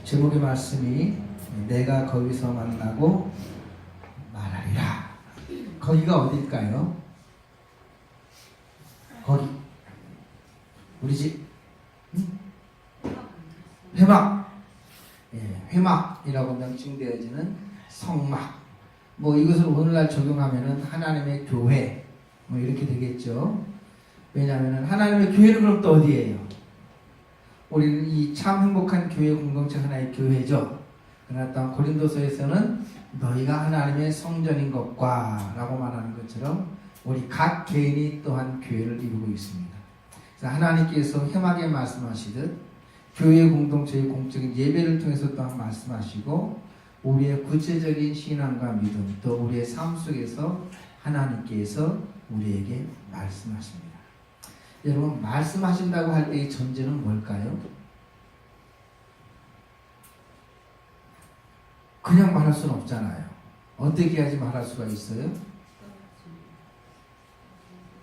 제목의 말씀이 내가 거기서 만나고 말하리라. 거기가 어딜까요? 거기 우리 집 회막, 회막이라고 명칭되어지는 성막. 뭐 이것을 오늘날 적용하면은 하나님의 교회 뭐 이렇게 되겠죠. 왜냐하면은 하나님의 교회는 그럼 또 어디예요? 우리는 이 참 행복한 교회 공동체 하나의 교회죠. 그러나 또한 고린도서에서는 너희가 하나님의 성전인 것과 라고 말하는 것처럼 우리 각 개인이 또한 교회를 이루고 있습니다. 그래서 하나님께서 회막에 말씀하시듯 교회 공동체의 공적인 예배를 통해서 또한 말씀하시고 우리의 구체적인 신앙과 믿음 또 우리의 삶 속에서 하나님께서 우리에게 말씀하십니다. 여러분, 말씀하신다고 할 때의 전제는 뭘까요? 그냥 말할 수는 없잖아요. 어떻게 해야지 말할 수가 있어요?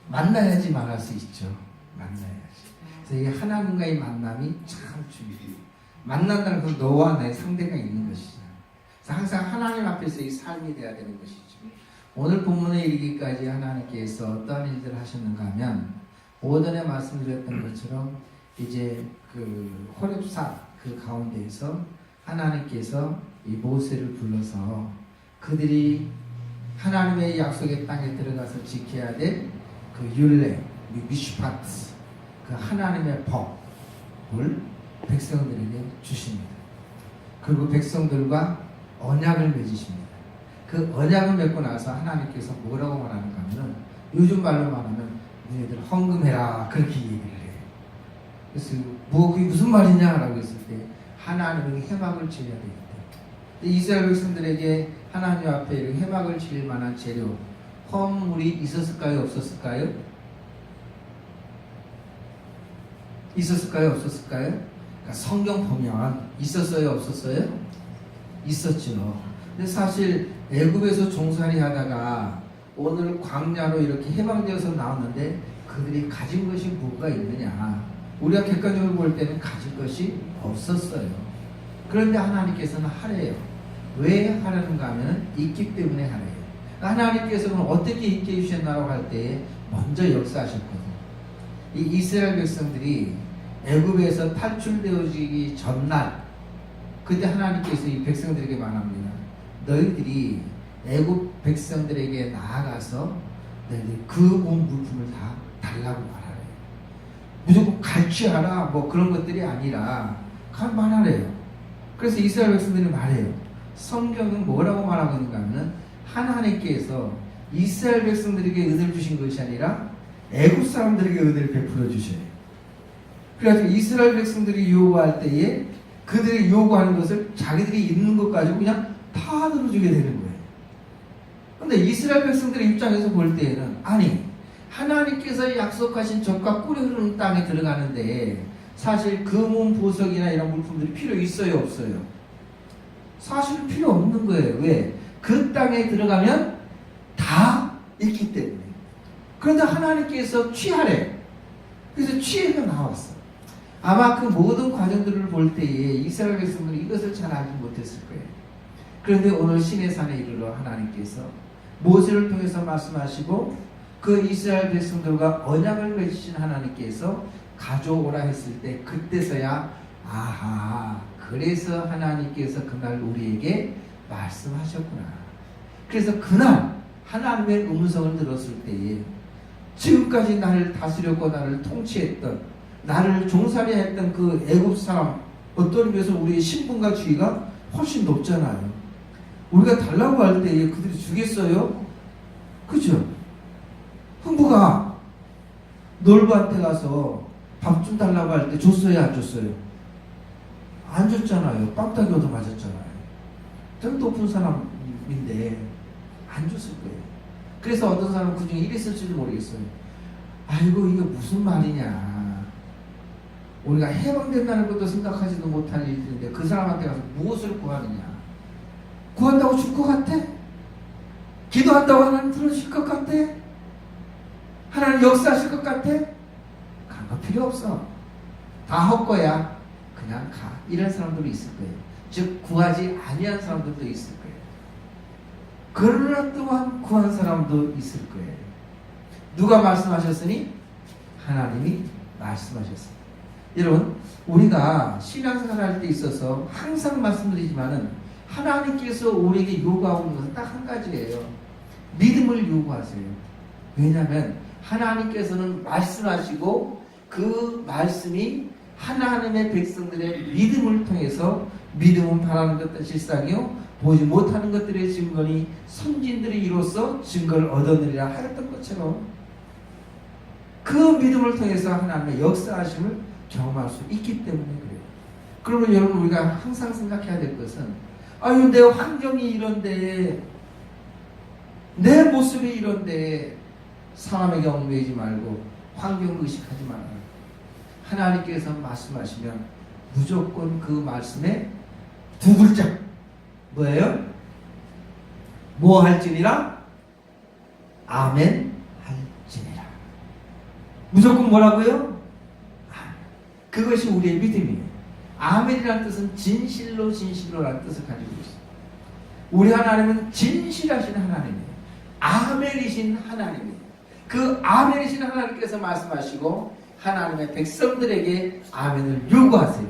만나야지 말할 수 있죠. 만나야지. 그래서 이 하나님과의 만남이 참 중요해요. 만난다는 건 너와 나의 상대가 있는 것이죠. 그래서 항상 하나님 앞에서의 삶이 되어야 되는 것이죠. 오늘 본문에 이르기까지 하나님께서 어떠한 일들을 하셨는가 하면 오전에 말씀드렸던 것처럼 이제 그 호렙산 그 가운데에서 하나님께서 이 모세를 불러서 그들이 하나님의 약속의 땅에 들어가서 지켜야 될 그 율례, 미슈파트, 그 하나님의 법을 백성들에게 주십니다. 그리고 백성들과 언약을 맺으십니다. 그 언약을 맺고 나서 하나님께서 뭐라고 말하는가 하면 요즘 말로 말하면 너희들 헌금해라 그렇게 얘기를 해요. 그래서 그게 무슨 말이냐라고 했을 때 하나님의 회막을 지어야 되겠다. 이스라엘 백성들에게 하나님 앞에 회막을 지을 만한 재료 헌물이 있었을까요? 없었을까요? 있었을까요? 없었을까요? 그러니까 성경 보면 있었어요? 없었어요? 있었죠. 근데 사실 애굽에서 종살이 하다가 오늘 광야로 이렇게 해방되어서 나왔는데 그들이 가진 것이 뭐가 있느냐? 우리가 객관적으로 볼 때는 가질 것이 없었어요. 그런데 하나님께서는 하래요. 왜 하라는가 하면 있기 때문에 하래요. 하나님께서는 어떻게 있게 해주셨나라고 할 때 먼저 역사하셨거든요. 이 이스라엘 백성들이 애굽에서 탈출되어지기 전날 그때 하나님께서 이 백성들에게 말합니다. 너희들이 애굽 백성들에게 나아가서 너희들이 그 온 물품을 다 달라고 말하래요. 무조건 갈취하라 뭐 그런 것들이 아니라 말하래요. 그래서 이스라엘 백성들이 말해요. 성경은 뭐라고 말하고 있는가 하면 하나님께서 이스라엘 백성들에게 은혜를 주신 것이 아니라 애굽 사람들에게 은혜를 베풀어 주셔요. 그래서 이스라엘 백성들이 요구할 때에 그들이 요구하는 것을 자기들이 있는 것 가지고 그냥 다 들어주게 되는 거예요. 근데 이스라엘 백성들의 입장에서 볼 때에는 아니 하나님께서 약속하신 젖과 꿀이 흐르는 땅에 들어가는데 사실 금은 보석이나 이런 물품들이 필요 있어요? 없어요? 사실 필요 없는 거예요. 왜? 그 땅에 들어가면 다 있기 때문에. 그런데 하나님께서 취하래. 그래서 취해가 나왔어. 아마 그 모든 과정들을 볼 때에 이스라엘 백성들이 이것을 잘 알지 못했을 거예요. 그런데 오늘 시내산에 이르러 하나님께서 모세를 통해서 말씀하시고 그 이스라엘 백성들과 언약을 맺으신 하나님께서 가져오라 했을 때 그때서야 아하 그래서 하나님께서 그날 우리에게 말씀하셨구나. 그래서 그날 하나님의 음성을 들었을 때에 지금까지 나를 다스렸고 나를 통치했던 나를 종살이 했던 그 애굽 사람 어떤 의미에서 우리의 신분과 지위가 훨씬 높잖아요. 우리가 달라고 할 때에 그들이 주겠어요? 그죠? 흥부가 놀부한테 가서 밥 좀 달라고 할 때 줬어요? 안 줬어요? 안 줬잖아요. 빵따기 얻어 맞았잖아요. 좀 높은 사람인데 안 줬을 거예요. 그래서 어떤 사람은 그 중에 이랬을지도 모르겠어요. 아이고 이게 무슨 말이냐. 우리가 해방된다는 것도 생각하지도 못할 일인데 그 사람한테 가서 무엇을 구하느냐. 구한다고 줄 것 같아? 기도한다고 하나님 들어주실 것 같아? 하나님 역사하실 것 같아? 그런 거 필요 없어. 다 헛거야. 그냥 가. 이런 사람들도 있을 거예요. 즉 구하지 아니한 사람들도 있을 거예요. 그러나 또한 구한 사람도 있을 거예요. 누가 말씀하셨으니? 하나님이 말씀하셨습니다. 여러분, 우리가 신앙생활 할 때 있어서 항상 말씀드리지만은 하나님께서 우리에게 요구하는 것은 딱 한 가지예요. 믿음을 요구하세요. 왜냐하면 하나님께서는 말씀하시고 그 말씀이 하나님의 백성들의 믿음을 통해서 믿음은 바라는 것들 실상이요 보지 못하는 것들의 증거니 선진들이 이로써 증거를 얻어내리라 하였던 것처럼 그 믿음을 통해서 하나님의 역사하심을 경험할 수 있기 때문에 그래요. 그러면 여러분 우리가 항상 생각해야 될 것은 아유 내 환경이 이런데 내 모습이 이런데 사람에게 얽매이지 말고 환경을 의식하지 말아요. 하나님께서 말씀하시면 무조건 그 말씀에 두 글자 뭐예요? 뭐 할지니라? 아멘 할지니라. 무조건 뭐라고요? 아멘. 그것이 우리의 믿음이에요. 아멘이라는 뜻은 진실로 진실로라는 뜻을 가지고 있어요. 우리 하나님은 진실하신 하나님이에요. 아멘이신 하나님이에요. 그 아멘이신 하나님께서 말씀하시고 하나님의 백성들에게 아멘을 요구하세요.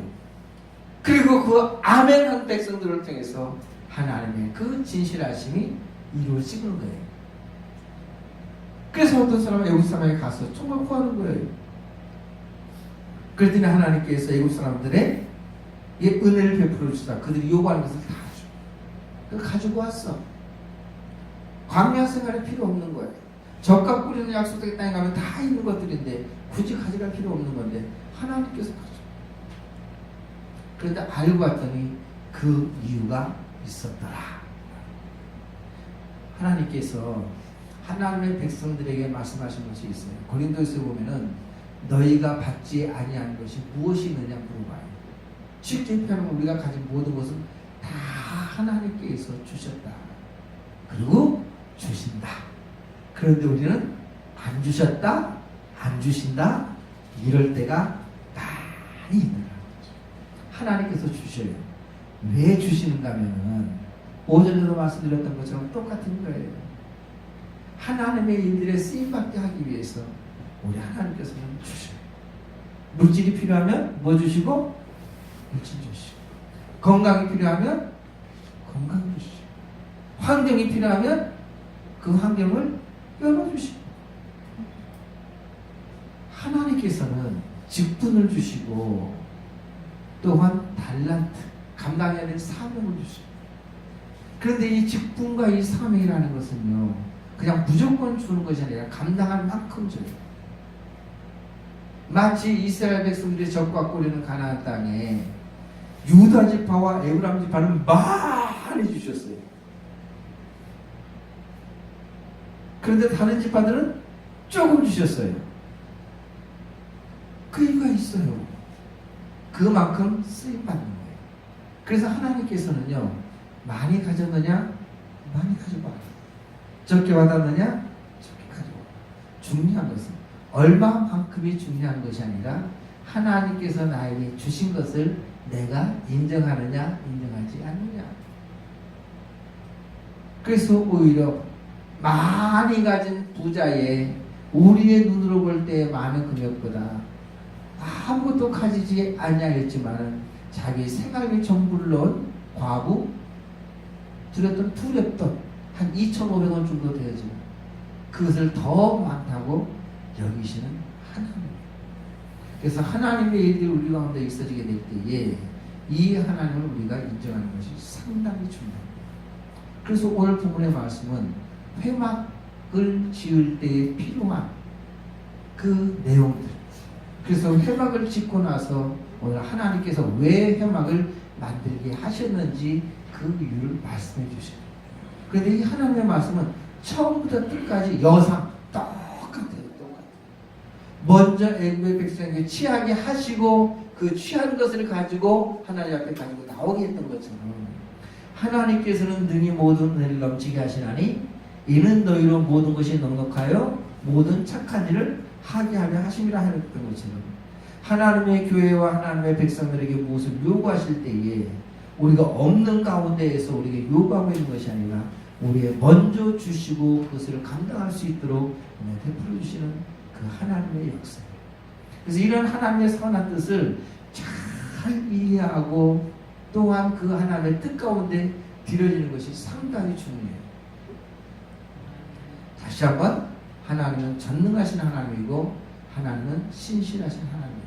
그리고 그 아멘한 백성들을 통해서 하나님의 그 진실하심이 이루어지는 거예요. 그래서 어떤 사람은 애국 사람에게 가서 정말 구하는 거예요. 그랬더니 하나님께서 애국 사람들의 은혜를 베풀어 주시다. 그들이 요구하는 것을 다 줘. 그걸 가지고 왔어. 광야 생활에 필요 없는 거예요. 젖과 꿀이는 약속된 땅에 가면 다 있는 것들인데 굳이 가져갈 필요 없는 건데 하나님께서 가져. 그런데 알고 봤더니 그 이유가 있었더라. 하나님께서 하나님의 백성들에게 말씀하신 것이 있어요. 고린도에서 보면은 너희가 받지 아니한 것이 무엇이 있느냐 물어봐요. 쉽게 표현하면 우리가 가진 모든 것은 다 하나님께서 주셨다. 그리고 주신다. 그런데 우리는 안 주셨다, 안 주신다, 이럴 때가 많이 있는 거죠. 하나님께서 주셔요. 왜 주시는가 하면은 오전에도 말씀드렸던 것처럼 똑같은 거예요. 하나님의 일들에 쓰임받게 하기 위해서 우리 하나님께서는 주셔요. 물질이 필요하면 뭐 주시고? 물질 주시고. 건강이 필요하면 건강 주시고. 환경이 필요하면 그 환경을 열어주시고. 하나님께서는 직분을 주시고 또한 달란트, 감당해야 될 사명을 주시고. 그런데 이 직분과 이 사명이라는 것은요 그냥 무조건 주는 것이 아니라 감당할 만큼 줘요. 마치 이스라엘 백성들이 젖과 꿀이는 가나안 땅에 유다 지파와 에브라임 지파는 많이 주셨어요. 그런데 다른 지파들은 조금 주셨어요. 그 이유가 있어요. 그만큼 쓰임받는 거예요. 그래서 하나님께서는요 많이 가졌느냐? 많이 가지고 와요. 적게 받았느냐? 적게 가지고 와요. 중요한 것은 얼마만큼이 중요한 것이 아니라 하나님께서 나에게 주신 것을 내가 인정하느냐 인정하지 않느냐. 그래서 오히려 많이 가진 부자의 우리의 눈으로 볼 때 많은 금액보다 아무것도 가지지 아니하였지만 자기 생활비 전부를 넣은 과부 드렸던 두렵던 한 2,500원 정도 되어지만 그것을 더 많다고 여기시는 하나님. 그래서 하나님의 일들이 우리 가운데 있어지게 될 때에 이 하나님을 우리가 인정하는 것이 상당히 중요합니다. 그래서 오늘 본문의 말씀은 회막을 지을 때에 필요한 그 내용들. 그래서 회막을 짓고 나서 오늘 하나님께서 왜 회막을 만들게 하셨는지 그 이유를 말씀해 주셔요. 그런데 이 하나님의 말씀은 처음부터 끝까지 여상 똑같아요. 먼저 애굽의 백성에게 취하게 하시고 그 취한 것을 가지고 하나님 앞에 가지고 나오게 했던 것처럼 하나님께서는 능히 모든 은혜를 넘치게 하시나니 이는 너희로 모든 것이 넉넉하여 모든 착한 일을 하게 하려 하심이라 하였던 것처럼 하나님의 교회와 하나님의 백성들에게 무엇을 요구하실 때에 우리가 없는 가운데에서 우리에게 요구하고 있는 것이 아니라 우리에게 먼저 주시고 그것을 감당할 수 있도록 베풀어 주시는 그 하나님의 역사. 그래서 이런 하나님의 선한 뜻을 잘 이해하고 또한 그 하나님의 뜻 가운데 들여지는 것이 상당히 중요해요. 다시 한번 하나님은 전능하신 하나님이고 하나님은 신실하신 하나님입니다.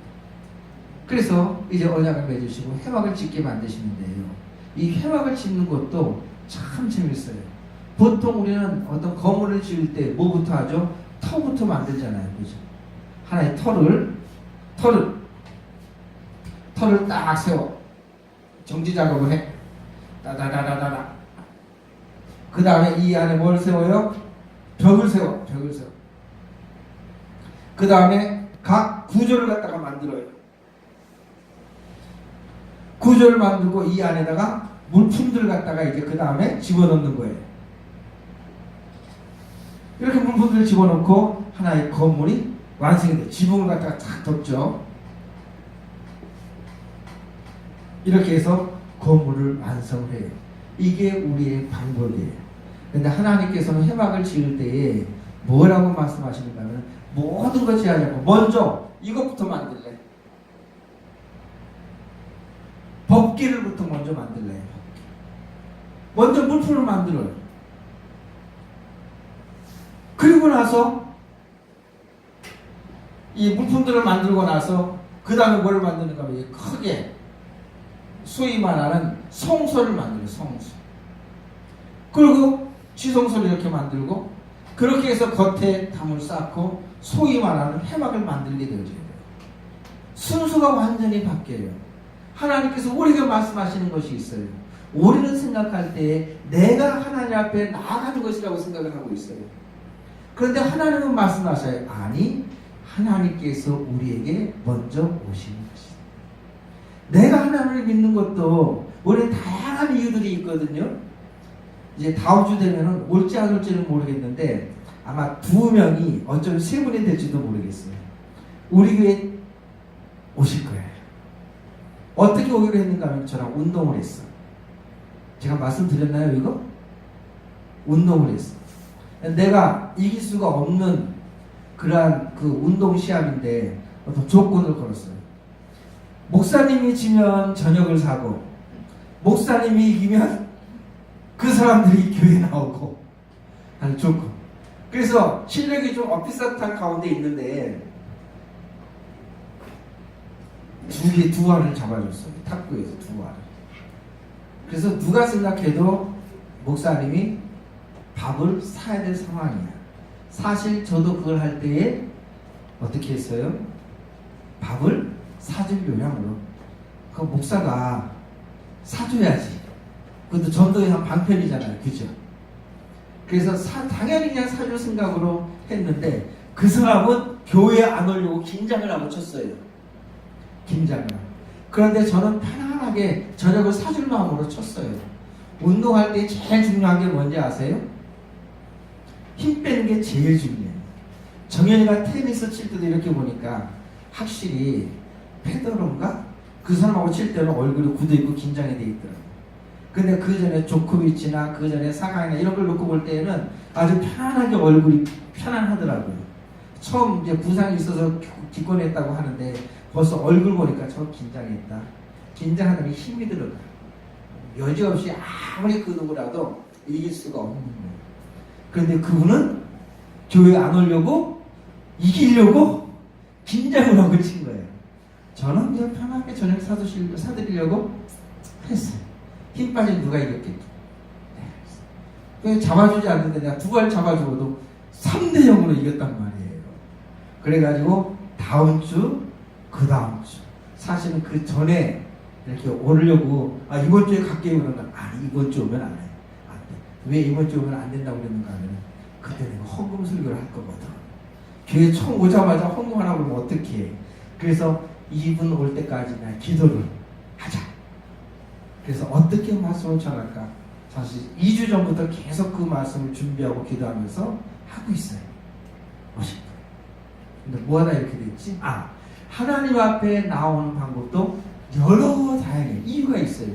그래서 이제 언약을 맺으시고 회막을 짓게 만드시는데요. 이 회막을 짓는 것도 참 재밌어요. 보통 우리는 어떤 건물을 지을 때 뭐부터 하죠? 터부터 만들잖아요. 그죠? 하나의 터를 딱 세워. 정지 작업을 해. 따다다다다다. 그 다음에 이 안에 뭘 세워요? 벽을 세워. 그 다음에 각 구조를 갖다가 만들어요. 구조를 만들고 이 안에다가 물품들을 갖다가 이제 그 다음에 집어넣는 거예요. 이렇게 물품들을 집어넣고 하나의 건물이 완성이 돼요. 지붕을 갖다가 탁 덮죠. 이렇게 해서 건물을 완성을 해요. 이게 우리의 방법이에요. 그런데 하나님께서는 회막을 지을 때에 뭐라고 말씀하시는가 하면 모든 걸 지어야 하고 먼저 이것부터 만들래. 법기를부터 먼저 만들래. 먼저 물품을 만들어요. 그리고 나서 이 물품들을 만들고 나서 그 다음에 뭘 만드는가 하면 크게 소위 말하는 성소를 만들어요. 성소. 그리고 지성소를 이렇게 만들고 그렇게 해서 겉에 담을 쌓고 소위 말하는 회막을 만들게 되어져요. 순서가 완전히 바뀌어요. 하나님께서 우리에게 말씀하시는 것이 있어요. 우리는 생각할 때 내가 하나님 앞에 나아가는 것이라고 생각을 하고 있어요. 그런데 하나님은 말씀하셔요. 아니, 하나님께서 우리에게 먼저 오시는 것이다. 내가 하나님을 믿는 것도 우리는 다양한 이유들이 있거든요. 이제 다음 주 되면은 올지 안 올지는 모르겠는데 아마 2명이 어쩌면 3분이 될지도 모르겠어요. 우리 교회에 오실 거예요. 어떻게 오기로 했는가 하면 저랑 운동을 했어. 제가 말씀드렸나요 이거? 운동을 했어. 내가 이길 수가 없는 그러한 그 운동 시합인데 어떤 조건을 걸었어요. 목사님이 지면 저녁을 사고 목사님이 이기면 그 사람들이 교회에 나오고 하는 조건. 그래서 실력이 좀 비슷한 가운데 있는데 두 알을 잡아줬어요. 탁구에서 2알을. 그래서 누가 생각해도 목사님이 밥을 사야 될 상황이야. 사실 저도 그걸 할 때에 어떻게 했어요? 밥을 사줄 요량으로. 그 목사가 사줘야지. 그것도 전도의 한 방편이잖아요. 그죠? 그래서 당연히 그냥 사줄 생각으로 했는데 그 사람은 교회에 안 오려고 긴장을 하고 쳤어요. 긴장을. 그런데 저는 편안하게 저녁을 사줄 마음으로 쳤어요. 운동할 때 제일 중요한 게 뭔지 아세요? 힘 빼는 게 제일 중요해요. 정현이가 테니스 칠 때도 이렇게 보니까 확실히 페더러인가? 그 사람하고 칠 때는 얼굴이 굳어있고 긴장이 돼 있더라고요. 근데 그 전에 조코비치나 그 전에 사강이나 이런 걸 놓고 볼 때는 아주 편안하게 얼굴이 편안하더라고요. 처음 이제 부상이 있어서 기권했다고 하는데 벌써 얼굴 보니까 저 긴장했다. 긴장하더니 힘이 들어가. 여지없이 아무리 그 누구라도 이길 수가 없는 거예요. 그런데 그분은 교회 안 오려고 이기려고 긴장을 하고 친 거예요. 저는 그냥 편하게 저녁 사드리려고 했어요. 힘 빠진 누가 이겼겠죠. 네. 잡아주지 않는데 내가 2알 잡아주고도 3대 0으로 이겼단 말이에요. 그래가지고 다음 주, 그 다음 주 사실은 그 전에 이렇게 오려고 이번 주에 갈게요 그러는가. 아니 이번 주 오면 안 해. 안 돼. 왜 이번 주 오면 안 된다고 그랬는가 하면 그때 내가 헌금 설교를 할 거거든. 교회 처음 오자마자 헌금 하라고 그러면 어떻게 해. 그래서 이분 올 때까지 나 기도를 하자. 그래서 어떻게 말씀을 전할까? 사실 2주 전부터 계속 그 말씀을 준비하고 기도하면서 하고 있어요. 50분. 근데 뭐하다 이렇게 됐지? 하나님 앞에 나오는 방법도 여러 다양해. 이유가 있어요.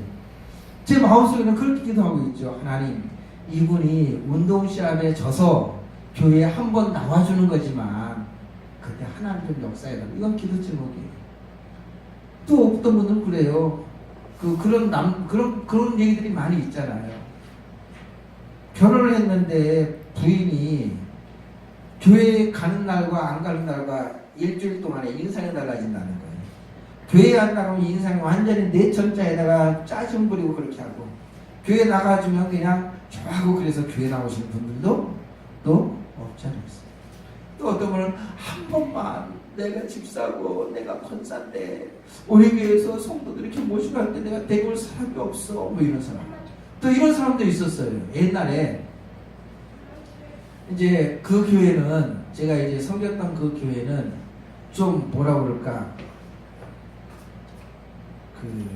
제 마음속에는 그렇게 기도하고 있죠. 하나님, 이분이 운동 시합에 져서 교회에 한 번 나와주는 거지만 그때 하나님 좀 역사해달라. 이건 기도 제목이에요. 또 어떤 분들은 그래요. 그런 얘기들이 많이 있잖아요. 결혼을 했는데 부인이 교회에 가는 날과 안 가는 날과 일주일 동안에 인상이 달라진다는 거예요. 교회 안 나가면 인상이 완전히 내천자에다가 짜증 부리고 그렇게 하고, 교회 나가주면 그냥 좋아하고, 그래서 교회 나오시는 분들도 또 없지 않아요. 또 어떤 분은 한 번만 내가 집사고 내가 권사인데 우리 교회에서 성도들 이렇게 모시고 할 때 내가 대볼 사람이 없어, 뭐 이런 사람. 또 이런 사람도 있었어요. 옛날에 이제 그 교회는, 제가 이제 섬겼던 그 교회는 좀 뭐라 그럴까, 그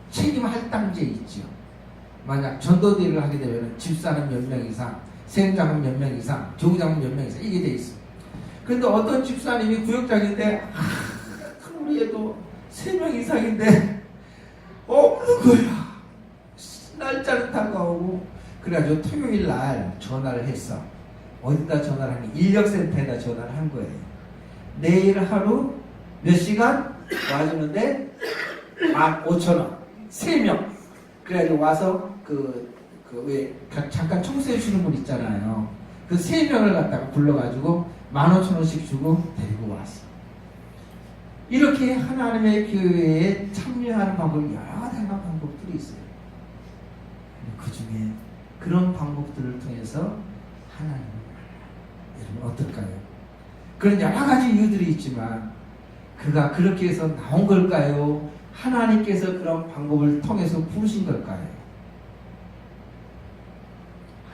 책임 할당제 있죠. 만약 전도대회를 하게 되면 집사는 몇 명 이상, 세임장은 몇 명 이상, 교구장은 몇 명 이상, 이게 돼 있어. 근데 어떤 집사님이 구역장인데 우리 애도 3명 이상인데 없는 거야. 날짜는 다가오고. 그래가지고 토요일 날 전화를 했어. 어디다 전화를 하니? 인력센터에다 전화를 한 거예요. 내일 하루 몇 시간 와주는데 15,000원 3명. 그래가지고 와서 왜 잠깐 청소해 주는 분 있잖아요. 그 3명을 갖다가 불러가지고 15,000원씩 주고 데리고 왔어. 이렇게 하나님의 교회에 참여하는 방법이 여러 다양한 방법들이 있어요. 그 중에 그런 방법들을 통해서 하나님을 여러분 어떨까요? 그런 여러 가지 이유들이 있지만 그가 그렇게 해서 나온 걸까요? 하나님께서 그런 방법을 통해서 부르신 걸까요?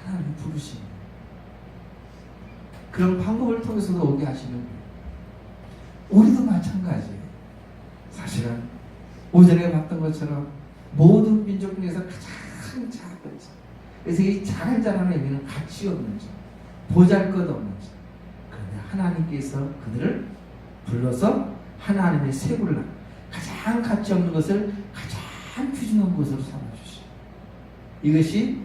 하나님 부르신 그런 방법을 통해서도 오게 하시는 거예요. 우리도 마찬가지예요. 사실은 오전에 봤던 것처럼 모든 민족 중에서 가장 작은 자. 그래서 이 작은 자라는 의미는 가치 없는 자, 보잘것없는 자. 그런데 하나님께서 그들을 불러서 하나님의 세부를 가장 가치 없는 것을 가장 귀중한 것으로 삼아주시오. 이것이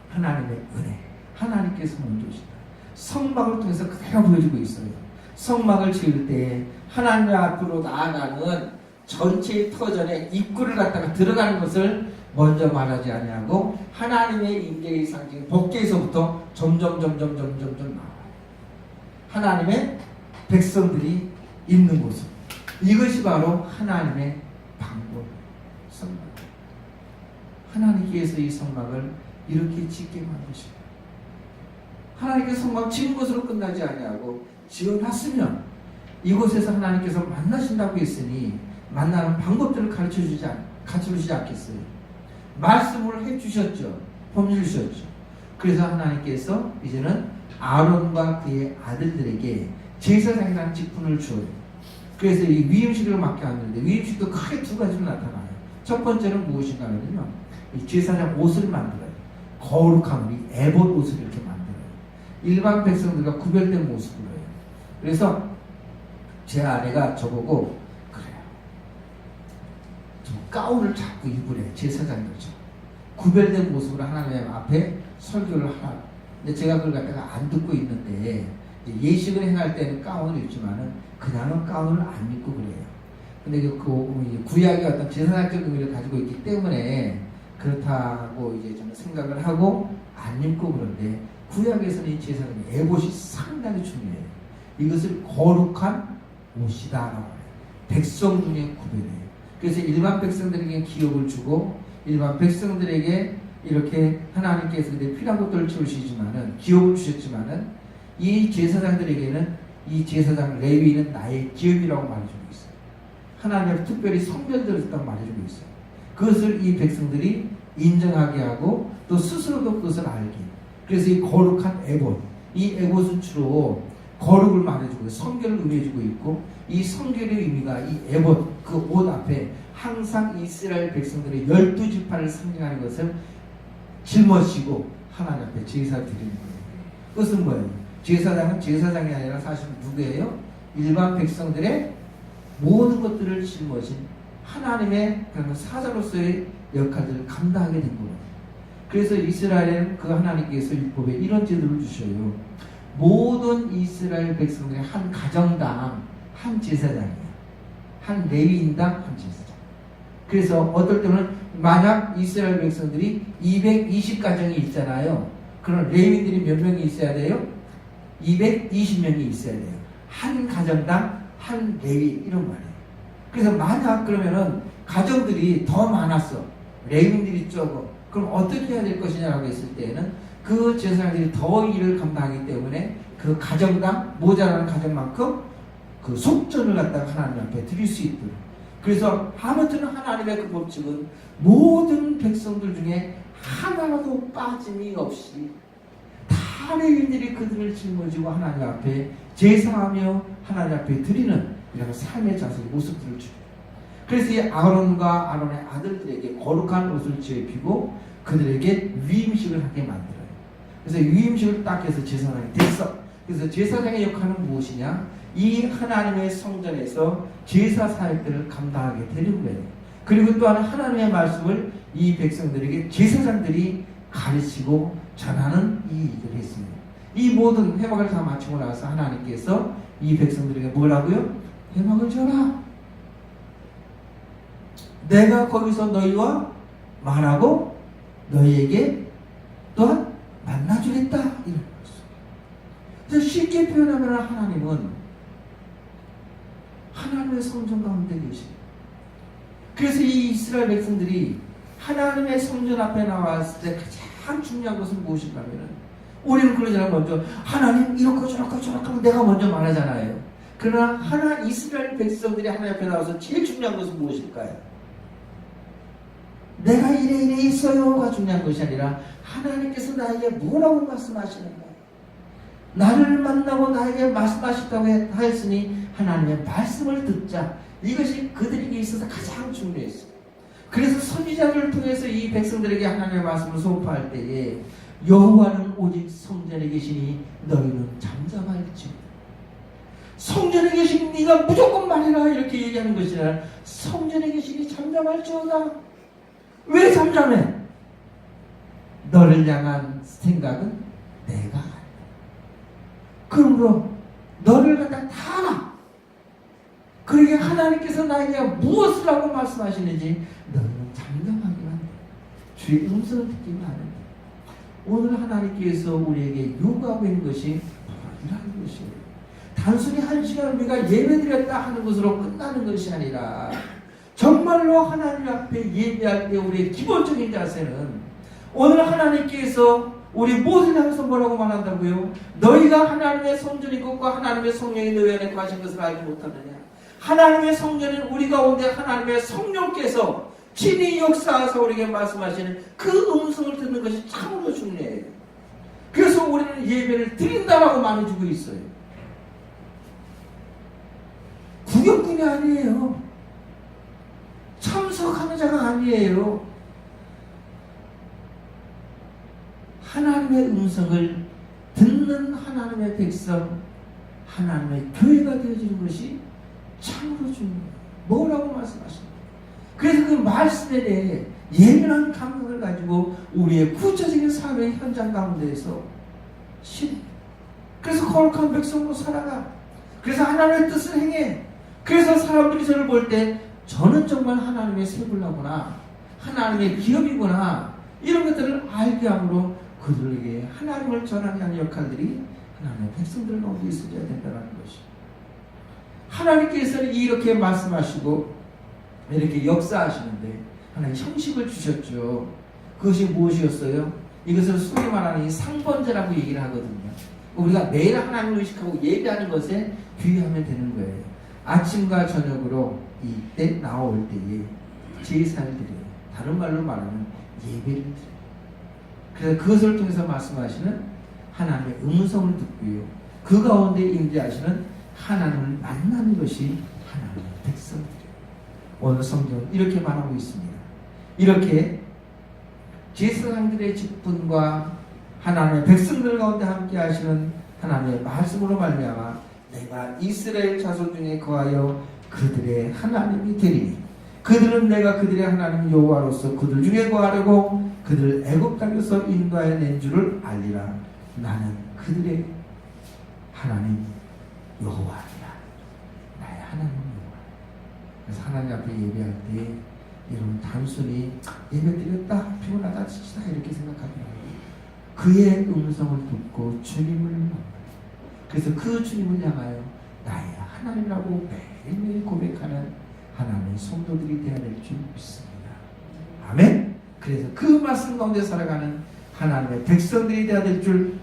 하나님의 은혜, 하나님께서 먼저 오신다. 성막을 통해서 그대로 보여주고 있어요. 성막을 지을 때 하나님 앞으로 나아가는 전체의 터전에 입구를 갖다가 들어가는 것을 먼저 말하지 아니하고 하나님의 임재의 상징 복개에서부터 점점 나와요. 하나님의 백성들이 있는 곳은 이것이 바로 하나님의 방법, 성막. 하나님께서 이 성막을 이렇게 짓게 만드십니다. 하나님께서 성막 지은 것으로 끝나지 아니하고 지어놨으면 이곳에서 하나님께서 만나신다고 했으니 만나는 방법들을 가르쳐주지 않겠어요? 말씀을 해주셨죠. 법률 주셨죠. 그래서 하나님께서 이제는 아론과 그의 아들들에게 제사장이라는 직분을 주어요. 그래서 이 위임식을 맡겨왔는데 위임식도 크게 2가지로 나타나요. 첫 번째는 무엇인가 하면요, 이 제사장 옷을 만들어요. 거룩한 우리 에봇 옷을 이렇게 만들어요. 일반 백성들과 구별된 모습으로 해요. 그래서 제 아내가 저보고 그래요, 좀 가운을 자꾸 입으래. 제사장들처럼 구별된 모습으로 하나님 앞에 설교를 하라. 근데 제가 그걸 갖다가 안 듣고 있는데, 예식을 행할 때는 가운을 입지만은 그냥은 가운을 안 입고 그래요. 근데 그 구약의 어떤 제사장적 의미를 가지고 있기 때문에 그렇다고 이제 저는 생각을 하고 안 입고 그런데, 구약에서는 이 제사장의 에봇이 상당히 중요해요. 이것을 거룩한 옷이다라고 해요. 백성 중에 구별해요. 그래서 일반 백성들에게 기업을 주고 일반 백성들에게 이렇게 하나님께서 필요한 것들을 채우시지만은 기업을 주셨지만은 이 제사장들에게는 이 제사장 레위는 나의 기업이라고 말해주고 있어요. 하나님 특별히 선별되었다고 말해주고 있어요. 그것을 이 백성들이 인정하게 하고 또 스스로도 그것을 알게. 그래서 이 거룩한 에봇, 이 에봇은 주로 거룩을 말해주고 성결을 의미해주고 있고, 이 성결의 의미가 이 에봇, 그 옷 앞에 항상 이스라엘 백성들의 12지파를 상징하는 것을 짊어지고 하나님 앞에 제사 드리는 거예요. 그것은 뭐예요? 제사장은 제사장이 아니라 사실 누구예요? 일반 백성들의 모든 것들을 짊어진 하나님의 그런 사자로서의 역할들을 감당하게 된 거예요. 그래서 이스라엘은 그 하나님께서 율법에 이런 제도를 주셔요. 모든 이스라엘 백성들이 한 가정당 한 제사장이에요. 한 레위인당 한 제사장. 그래서 어떨 때는 만약 이스라엘 백성들이 220가정이 있잖아요. 그럼 레위인들이 몇 명이 있어야 돼요? 220명이 있어야 돼요. 한 가정당 한 레위, 이런 말이에요. 그래서 만약 그러면은 가정들이 더 많았어. 레위인들이 적어. 그럼 어떻게 해야 될 것이냐라고 했을 때에는 그 제사장들이 더 일을 감당하기 때문에 그 가정당, 모자라는 가정만큼 그 속전을 갖다가 하나님 앞에 드릴 수 있도록. 그래서 아무튼 하나님의 그 법칙은 모든 백성들 중에 하나라도 빠짐이 없이 다 레위인들이 그들을 짊어지고 하나님 앞에 제사하며 하나님 앞에 드리는 이런 삶의 자세의 모습들을 주고, 그래서 이 아론과 아론의 아들들에게 거룩한 옷을 지어입히고 그들에게 위임식을 하게 만들어요. 그래서 위임식을 딱 해서 제사장이 됐어. 그래서 제사장의 역할은 무엇이냐? 이 하나님의 성전에서 제사 사역들을 감당하게 되는 거예요. 그리고 또한 하나님의 말씀을 이 백성들에게 제사장들이 가르치고 전하는 이 일을 했습니다. 이 모든 회막을 다 마치고 나서 하나님께서 이 백성들에게 뭐라고요? 회막을 줘라. 내가 거기서 너희와 말하고 너희에게 또한 만나주겠다, 이런 거죠. 그래서 쉽게 표현하면 하나님은 하나님의 성전 가운데 계십니다. 그래서 이 이스라엘 백성들이 하나님의 성전 앞에 나왔을 때 가장 중요한 것은 무엇인가 하면, 우리는 그러잖아요. 먼저 하나님 이렇고 저렇고 저렇고 내가 먼저 말하잖아요. 그러나 이스라엘 백성들이 하나님 앞에 나와서 제일 중요한 것은 무엇일까요? 내가 이래 있어요가 중요한 것이 아니라 하나님께서 나에게 뭐라고 말씀하시는가, 나를 만나고 나에게 말씀하셨다고 하였으니 하나님의 말씀을 듣자, 이것이 그들에게 있어서 가장 중요했어요. 그래서 선지자를 통해서 이 백성들에게 하나님의 말씀을 선포할 때에 여호와는 오직 성전에 계시니 너희는 잠잠할지어다. 성전에 계신 네가 무조건 말해라, 이렇게 얘기하는 것이 아니라 성전에 계시니 잠잠할지어다. 왜 잠잠해? 너를 향한 생각은 내가 한다. 그러므로 너를 갖다 다 알아. 그러게 하나님께서 나에게 무엇을 하고 말씀하시는지 너는 잠잠하기만 해. 주의 음성을 듣기만 하는데, 오늘 하나님께서 우리에게 요구하고 있는 것이 바로 이러한 것이에요. 단순히 한 시간 우리가 예배드렸다 하는 것으로 끝나는 것이 아니라 정말로 하나님 앞에 예배할 때 우리의 기본적인 자세는, 오늘 하나님께서 우리 모든 향해서 뭐라고 말한다고요? 너희가 하나님의 성전인 것과 하나님의 성령이 너희 안에 거하신 것을 알지 못하느냐? 하나님의 성전은 우리 가운데 하나님의 성령께서 친히 역사하사 우리에게 말씀하시는 그 음성을 듣는 것이 참으로 중요해요. 그래서 우리는 예배를 드린다라고 말해주고 있어요. 구경꾼이 아니에요. 참석하는 자가 아니에요. 하나님의 음성을 듣는 하나님의 백성, 하나님의 교회가 되어지는 것이 참으로 중요해요. 뭐라고 말씀하십니까? 그래서 그 말씀에 대해 예민한 감각을 가지고 우리의 구체적인 삶의 현장 가운데에서 그래서 거룩한 백성으로 살아가. 그래서 하나님의 뜻을 행해. 그래서 사람들이 저를 볼 때 저는 정말 하나님의 세굴라구나, 하나님의 기업이구나, 이런 것들을 알게 함으로 그들에게 하나님을 전하게 하는 역할들이 하나님의 백성들 가운데 있어야 된다는 것이. 하나님께서는 이렇게 말씀하시고 이렇게 역사하시는데 하나님 형식을 주셨죠. 그것이 무엇이었어요? 이것을 소위 말하는 이 상번제라고 얘기를 하거든요. 우리가 매일 하나님을 의식하고 예배하는 것에 비유하면 되는 거예요. 아침과 저녁으로 이때 나올 때에 제사를 드려요. 다른 말로 말하면 예배를 드려요. 그래서 그것을 통해서 말씀하시는 하나님의 음성을 듣고요, 그 가운데 임재하시는 하나님을 만나는 것이 하나님의 백성들이에요. 오늘 성경은 이렇게 말하고 있습니다. 이렇게 제사장들의 직분과 하나님의 백성들 가운데 함께 하시는 하나님의 말씀으로 말미암아 내가 이스라엘 자손 중에 거하여 그들의 하나님이 되리니 그들은 내가 그들의 하나님 여호와로서 그들 중에 거하려고 그들을 애굽 땅에서 인도하여 낸 줄을 알리라. 나는 그들의 하나님 여호와니라. 나의 하나님 여호와. 그래서 하나님 앞에 예배할 때 여러분 단순히 예배드렸다 피곤하다 지치다 이렇게 생각하지 말고 그의 음성을 듣고 주님을 만나. 그래서 그 주님을 향하여 나의 하나님이라고 매일매일 고백하는 하나님의 성도들이 되어야 될 줄 믿습니다. 아멘. 그래서 그 말씀 가운데 살아가는 하나님의 백성들이 되어야 될 줄